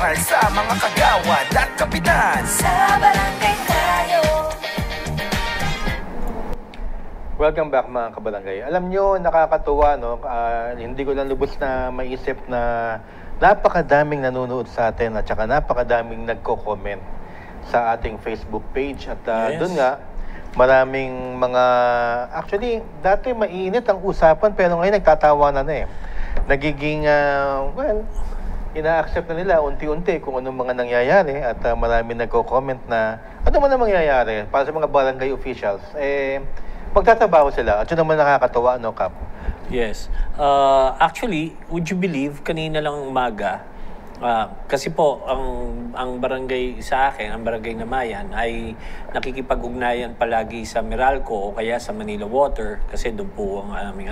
kwentuhan sa mga kagawad at kapitan sa Barangay Tayo. Welcome back mga kabarangay. Alam nyo, nakakatuwa, no? Hindi ko lang lubos na maisip na napakadaming nanonood sa atin at saka napakadaming nagko-comment sa ating Facebook page. At doon nga, maraming mga... Actually, dati mainit ang usapan pero ngayon nagtatawanan na eh. Nagiging, ina-accept na nila unti-unti kung anong mga nangyayari at maraming nagko-comment na ano man ang mangyayari para sa mga barangay officials. Magtatrabaho sila. At yun naman nakakatawa, no, Kap? Yes. Actually, would you believe, kanina lang umaga, kasi po, ang barangay sa akin, ang barangay Namayan, ay nakikipag-ugnayan palagi sa Meralco o kaya sa Manila Water, kasi doon po ang aming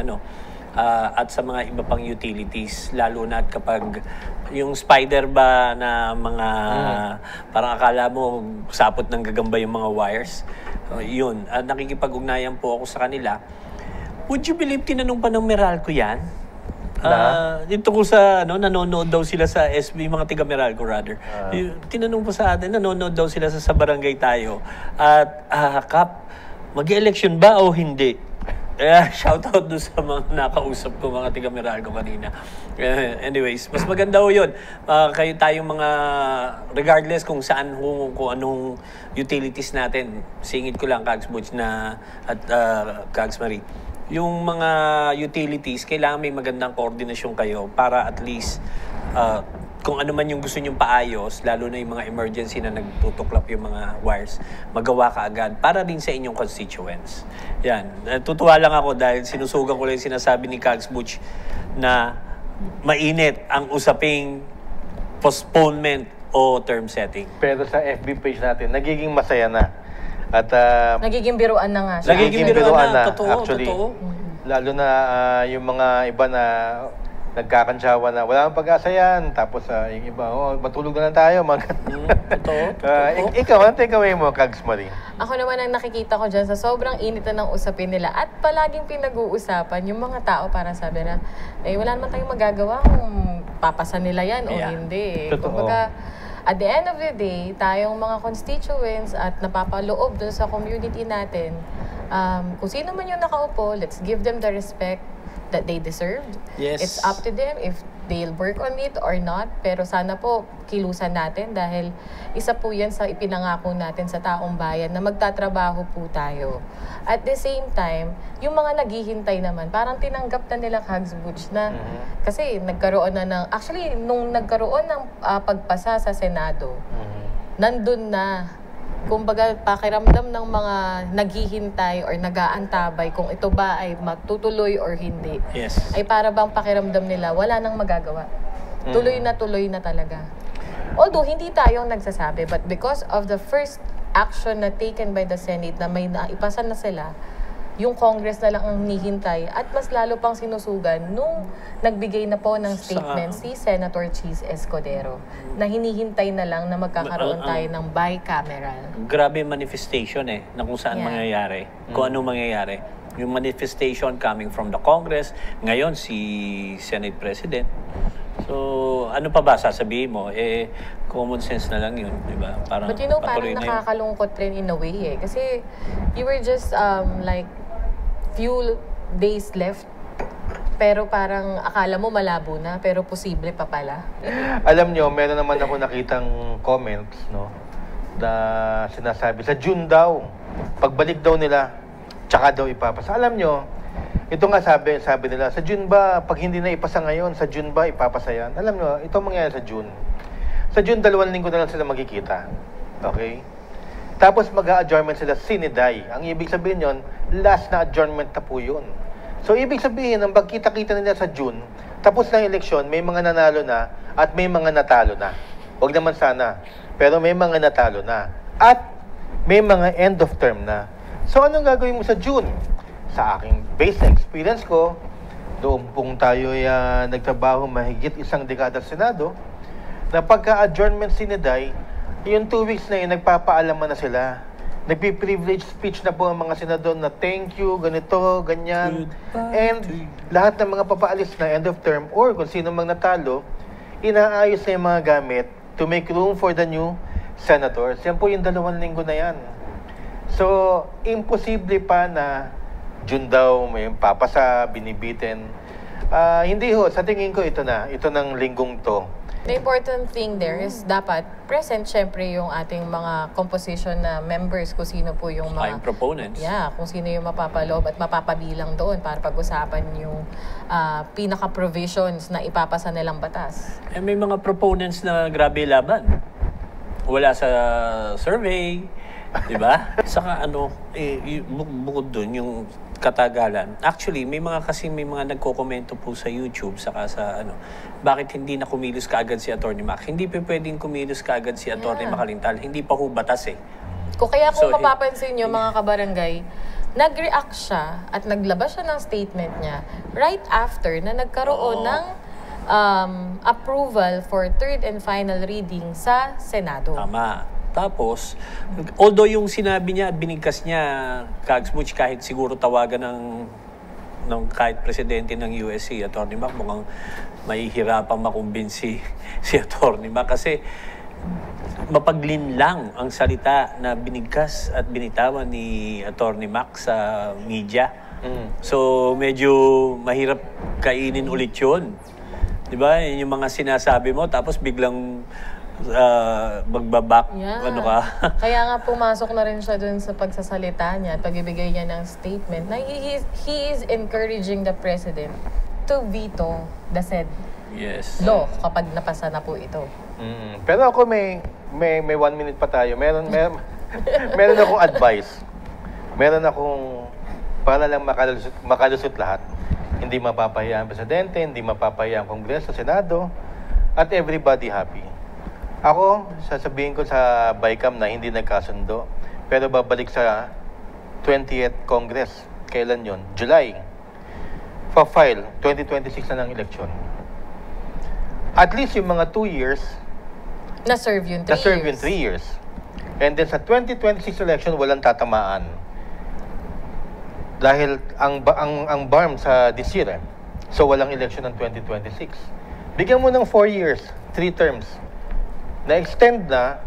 at sa mga iba pang utilities, lalo na kapag yung spider ba na mga parang akala mo sapot ng gagamba yung mga wires, yun, nakikipag-ugnayan po ako sa kanila. Would you believe, tinanong pa ng Meralco yan? Dito ko sa, nanonood daw sila sa SB, mga tiga Meralco rather. Tinanong po sa atin, nanonood daw sila sa Barangay Tayo. At, Kap, mag-election ba o hindi? Shout out doon sa mga nakausap ko, mga tiga Meralco kanina. Anyways, mas maganda ho yun. Kayo tayong mga, regardless kung saan, kung anong utilities natin, singit ko lang, Kags Butch at Kags Marie. Yung mga utilities, kailangan may magandang koordinasyon kayo para at least kung ano man yung gusto nyong paayos, lalo na yung mga emergency na nagtutuklap yung mga wires, magawa ka agad para din sa inyong constituents. Yan. Tutuwa lang ako dahil sinusugan ko lang yung sinasabi ni Kags Butch na mainit ang usaping postponement o term setting. Pero sa FB page natin, nagiging masaya na. At nagiging biruan na nga siya. Nagiging biruan na. Totoo, actually. totoo. Lalo na yung mga iba na nagkakantsawa na wala kang pag-asa yan. Tapos yung iba, matulog na lang tayo. Totoo. Ikaw, ano takeaway mo, Kags Marie? Ako naman ang nakikita ko dyan sa sobrang init na ng usapin nila at palaging pinag-uusapan yung mga tao para sabi na, wala naman tayong magagawa kung papasan nila yan o hindi. Kumbaga, at the end of the day, tayong mga constituents at napapaloob dun sa community natin, kung sino man yung nakaupo, let's give them the respect that they deserved. Yes. It's up to them if they'll work on it or not. Pero sana po, kilusan natin dahil isa po yan sa ipinangako natin sa taong bayan na magtatrabaho po tayo. At the same time, yung mga naghihintay naman, parang tinanggap na nila Kags Butch na kasi nagkaroon na ng, actually, nung nagkaroon ng pagpasa sa Senado, nandun na, kumbaga pakiramdam ng mga naghihintay or nag-aantabay kung ito ba ay magtutuloy or hindi. Yes. Ay para bang pakiramdam nila wala nang magagawa. Tuloy na talaga. Although hindi tayo ang nagsasabi, but because of the first action na taken by the Senate na may naipasa na sila, yung Congress na lang ang hinihintay at mas lalo pang sinusugan nung nagbigay na po ng statement si Senator Cheese Escudero na hinihintay na lang na magkakaroon tayo ng bicameral. Grabe manifestation na kung saan mangyayari, kung ano mangyayari. Yung manifestation coming from the Congress, ngayon si Senate President. So, ano pa ba sasabihin mo? Common sense na lang yun, di ba? But parang nakakalungkot rin in a way Kasi you were just like few days left pero parang akala mo malabo na pero posible pa pala. Alam nyo, meron naman ako nakitang comments, na sinasabi sa June daw, pagbalik daw nila, tsaka daw ipapasa. Alam nyo, ito nga sabi nila, sa June ba, pag hindi na ipasa ngayon, sa June ba ipapasa yan? Alam nyo, ito mangyayari sa June. Sa June, 2 linggo na lang sila magkikita. Okay? Tapos mag-a-adjournment sila sine-die. Ang ibig sabihin yon, last na adjournment na po yun. So, ibig sabihin, ang pagkita-kita nila sa June, tapos ng eleksyon, may mga nanalo na at may mga natalo na. Huwag naman sana. Pero may mga natalo na. At may mga end of term na. So, anong gagawin mo sa June? Sa aking base experience ko, doon pong tayo nagtrabaho mahigit 1 dekada sa Senado, na pagka-adjournment sine-die, yung 2 weeks na yun, nagpapaalaman na sila. Nagpi-privilege speech na po ang mga senador na thank you, ganito, ganyan. And lahat ng mga papaalis na end of term or kung sino mang natalo, inaayos na yung mga gamit to make room for the new senators. Yan po yung 2 linggo na yan. So, imposible pa na June daw may papasa, binibitin. Hindi ho, sa tingin ko ito ng linggong to. The important thing there is dapat present syempre yung ating mga composition na members, kung sino po yung mga proponents. Yeah, kung sino yung mapapaloob at mapapabilang doon para pag-usapan yung pinaka-provisions na ipapasa nilang batas. May mga proponents na grabe laban. Wala sa survey, di ba? Saka bukod doon, yung katagalan. Actually, may mga nagko-komento po sa YouTube, saka sa bakit hindi na kumilos kaagad si Atty. Mac? Hindi pa pwedeng kumilos kaagad si Atty. Macalintal. Hindi pa ho batas eh. Kung mapapansin nyo, mga kabarangay, nag-react siya at naglabas siya ng statement niya right after na nagkaroon ng approval for third and final reading sa Senado. Tama. Tapos, although yung sinabi niya at binigkas niya, Kagsmuch, kahit siguro tawagan ng kahit presidente ng USC, Atty. Mac, mukhang mahihirapang makumbinsi si Atty. Mac kasi mapaglinlang ang salita na binigkas at binitawan ni Atty. Mac sa media. So, medyo mahirap kainin ulit yun. Diba? Yun yung mga sinasabi mo, tapos biglang magbabak, ka. Kaya nga pumasok na rin siya dun sa pagsasalita niya, pag-ibigay niya ng statement na he is encouraging the president to veto the said law kapag napasa na po ito. Pero ako may 1 minute pa tayo. Meron akong advice. Meron akong para lang makalusot lahat. Hindi mapapahiya ang presidente, hindi mapapahiya ang Kongreso, Senado, at everybody happy. Ako, sasabihin ko sa BICAM na hindi nagkasundo, pero babalik sa 20th Congress. Kailan yon? July. Pa-file, 2026 na ng eleksyon. At least yung mga 2 years, na-serve yung 3 years. And then sa 2026 election, walang tatamaan. Dahil ang BARM sa this year, so walang election ng 2026. Bigyan mo ng 4 years, 3 terms. Na-extend na,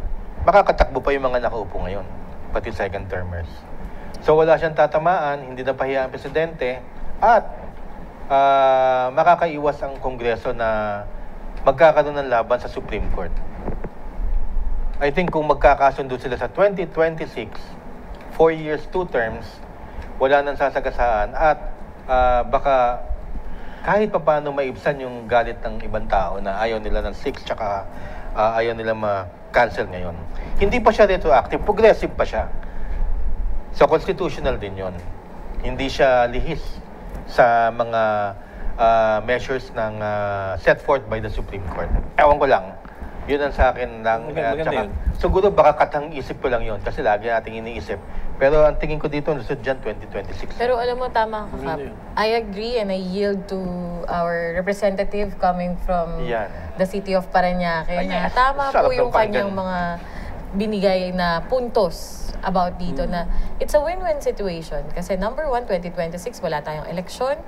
makakatakbo pa yung mga nakaupo ngayon, pati second termers. So wala siyang tatamaan, hindi na pahiya ang presidente, at makakaiwas ang Kongreso na magkakaroon ng laban sa Supreme Court. I think kung magkakasundo sila sa 2026, 4 years, 2 terms, wala nang sasagasaan at baka kahit pa paano maibsan yung galit ng ibang tao na ayaw nila ng 6 tsaka ayaw nila ma-cancel ngayon. Hindi pa siya retroactive, progressive pa siya. So constitutional din yon. Hindi siya lihis sa mga measures ng set forth by the Supreme Court. Ewan ko lang. Yun ang sa akin lang. Siguro baka katang isip ko lang yun kasi lagi nating iniisip. Pero ang tingin ko dito, lusod dyan, 2026. Pero alam mo, tama ka, Kap. I agree and I yield to our representative coming from the city of Parañaque. Na tama po yung kanyang mga binigay na puntos about dito na it's a win-win situation. Kasi number 1, 2026, wala tayong eleksyon.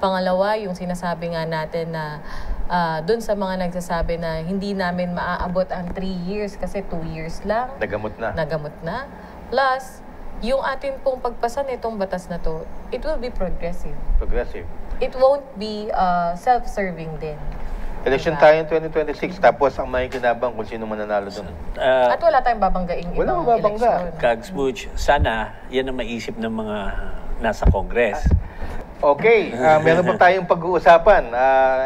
Pangalawa, yung sinasabi nga natin na dun sa mga nagsasabi na hindi namin maaabot ang 3 years kasi 2 years lang. Nagamot na. Plus, yung atin pong pagpasa nitong batas na to, it will be progressive. It won't be self-serving din. Election tayo in 2026, tapos ang makikinabang kung sino mananalo doon. At wala tayong babanggaing ibang eleksyon. Kagsmuch, sana yan ang maisip ng mga nasa Congress. Okay, meron pa tayong pag-uusapan.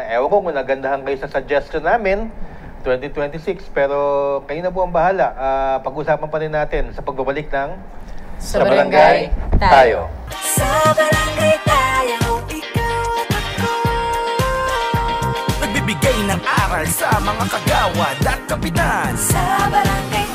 Ewan ko kung nagandahan kayo sa suggestion namin, 2026, pero kayo na po ang bahala. Pag-usapan pa rin natin sa pagbabalik ng Sa Barangay Tayo. Sa Barangay Tayo, ikaw at ako. Nagbibigay ng aral sa mga kagawad at kapitan. Sa Barangay